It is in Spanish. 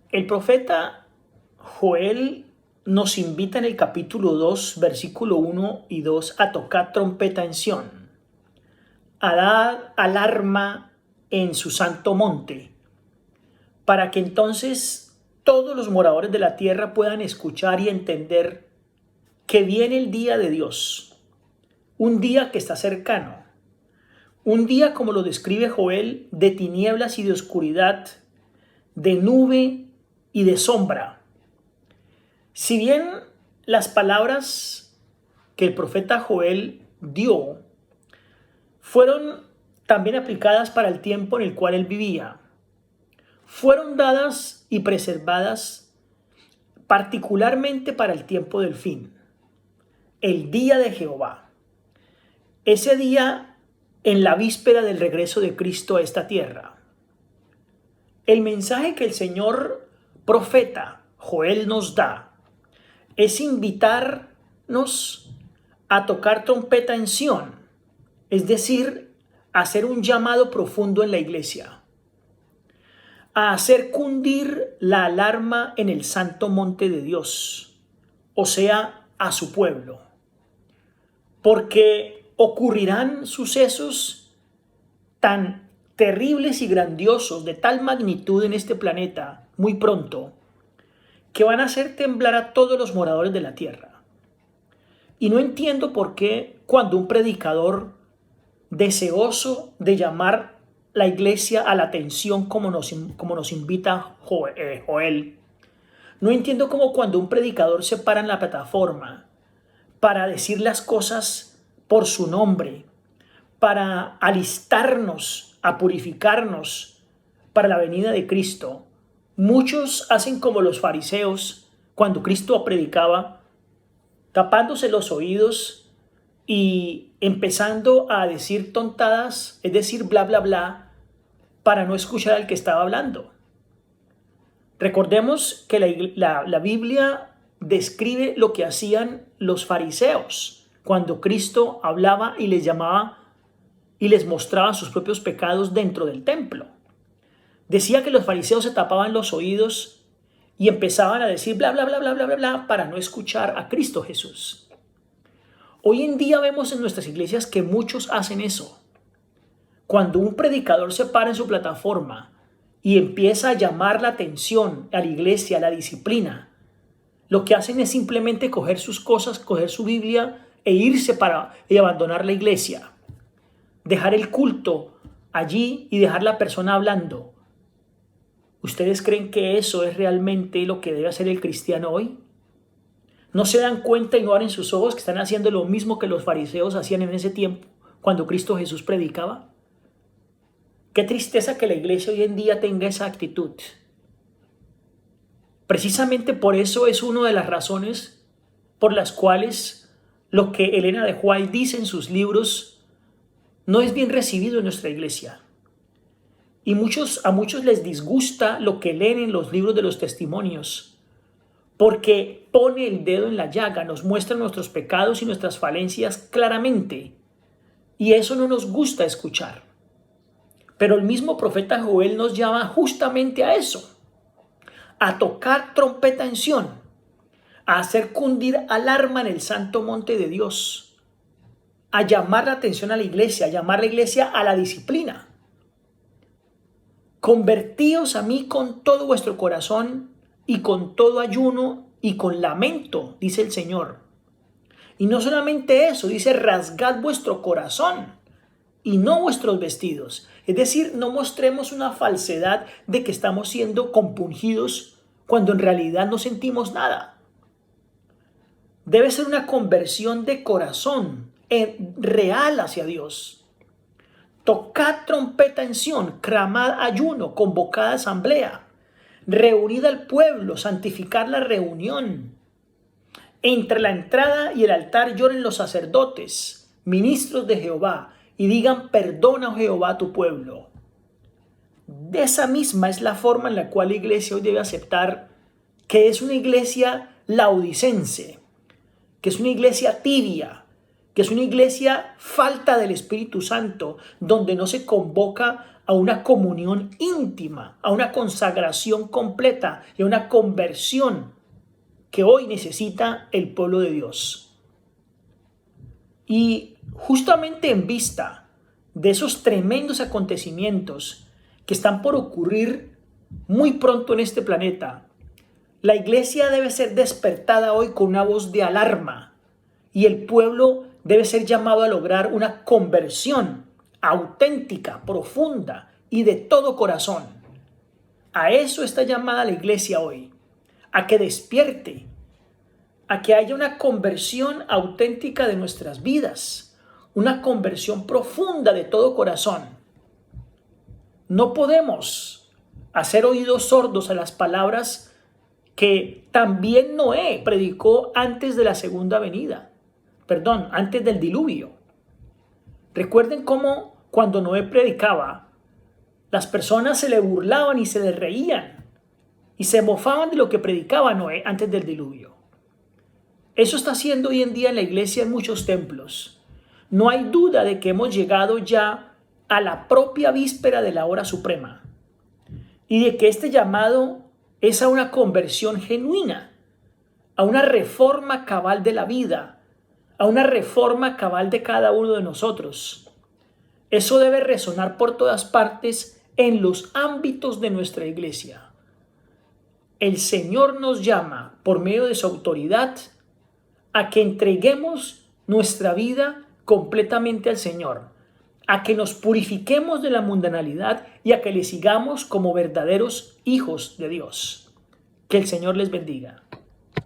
El profeta Joel nos invita en el capítulo 2, versículo 1 y 2 a tocar trompeta en Sión, a dar alarma en su santo monte, para que entonces todos los moradores de la tierra puedan escuchar y entender que viene el día de Dios, un día que está cercano, un día como lo describe Joel, de tinieblas y de oscuridad, de nube y de sombra. Si bien las palabras que el profeta Joel dio fueron también aplicadas para el tiempo en el cual él vivía, fueron dadas y preservadas particularmente para el tiempo del fin, el día de Jehová, ese día en la víspera del regreso de Cristo a esta tierra. El mensaje que el Señor profeta Joel nos da es invitarnos a tocar trompeta en Sión, es decir, a hacer un llamado profundo en la iglesia, a hacer cundir la alarma en el santo monte de Dios, o sea, a su pueblo, porque ocurrirán sucesos tan terribles y grandiosos, de tal magnitud en este planeta, muy pronto, que van a hacer temblar a todos los moradores de la tierra. Y no entiendo por qué cuando un predicador deseoso de llamar la iglesia a la atención como nos invita Joel, no entiendo cómo cuando un predicador se para en la plataforma para decir las cosas por su nombre, para alistarnos a purificarnos para la venida de Cristo, muchos hacen como los fariseos cuando Cristo predicaba, tapándose los oídos y empezando a decir tontadas, es decir, bla, bla, bla, para no escuchar al que estaba hablando. Recordemos que la Biblia describe lo que hacían los fariseos cuando Cristo hablaba y les llamaba y les mostraba sus propios pecados dentro del templo. Decía que los fariseos se tapaban los oídos y empezaban a decir bla, bla, bla, bla, bla, bla, bla, para no escuchar a Cristo Jesús. Hoy en día vemos en nuestras iglesias que muchos hacen eso. Cuando un predicador se para en su plataforma y empieza a llamar la atención a la iglesia, a la disciplina, lo que hacen es simplemente coger sus cosas, coger su Biblia e irse y abandonar la iglesia. Dejar el culto allí y dejar la persona hablando. ¿Ustedes creen que eso es realmente lo que debe hacer el cristiano hoy? ¿No se dan cuenta y no abren sus ojos que están haciendo lo mismo que los fariseos hacían en ese tiempo cuando Cristo Jesús predicaba? Qué tristeza que la iglesia hoy en día tenga esa actitud. Precisamente por eso es una de las razones por las cuales lo que Elena de White dice en sus libros no es bien recibido en nuestra iglesia. Y a muchos les disgusta lo que leen en los libros de los testimonios, porque pone el dedo en la llaga, nos muestra nuestros pecados y nuestras falencias claramente. Y eso no nos gusta escuchar. Pero el mismo profeta Joel nos llama justamente a eso, a tocar trompeta en Sión, a hacer cundir alarma en el santo monte de Dios, a llamar la atención a la iglesia, a llamar a la iglesia a la disciplina. Convertíos a mí con todo vuestro corazón y con todo ayuno y con lamento, dice el Señor. Y no solamente eso, dice rasgad vuestro corazón y no vuestros vestidos. Es decir, no mostremos una falsedad de que estamos siendo compungidos cuando en realidad no sentimos nada. Debe ser una conversión de corazón real hacia Dios. Tocad trompeta en Sión, clamad ayuno, convocad asamblea, reunid al pueblo, santificad la reunión. Entre la entrada y el altar lloren los sacerdotes, ministros de Jehová, y digan perdona, oh Jehová, a tu pueblo. De esa misma es la forma en la cual la iglesia hoy debe aceptar que es una iglesia laodicense, que es una iglesia tibia, que es una iglesia falta del Espíritu Santo, donde no se convoca a una comunión íntima, a una consagración completa y a una conversión que hoy necesita el pueblo de Dios. Y justamente en vista de esos tremendos acontecimientos que están por ocurrir muy pronto en este planeta, la iglesia debe ser despertada hoy con una voz de alarma y el pueblo debe ser llamado a lograr una conversión auténtica, profunda y de todo corazón. A eso está llamada la iglesia hoy, a que despierte, a que haya una conversión auténtica de nuestras vidas, una conversión profunda de todo corazón. No podemos hacer oídos sordos a las palabras que también Noé predicó antes de la segunda venida, antes del diluvio. Recuerden cómo cuando Noé predicaba, las personas se le burlaban y se le reían y se mofaban de lo que predicaba Noé antes del diluvio. Eso está haciendo hoy en día en la iglesia en muchos templos. No hay duda de que hemos llegado ya a la propia víspera de la hora suprema y de que este llamado es a una conversión genuina, a una reforma cabal de la vida, a una reforma cabal de cada uno de nosotros. Eso debe resonar por todas partes en los ámbitos de nuestra iglesia. El Señor nos llama por medio de su autoridad a que entreguemos nuestra vida completamente al Señor, a que nos purifiquemos de la mundanalidad y a que le sigamos como verdaderos hijos de Dios. Que el Señor les bendiga.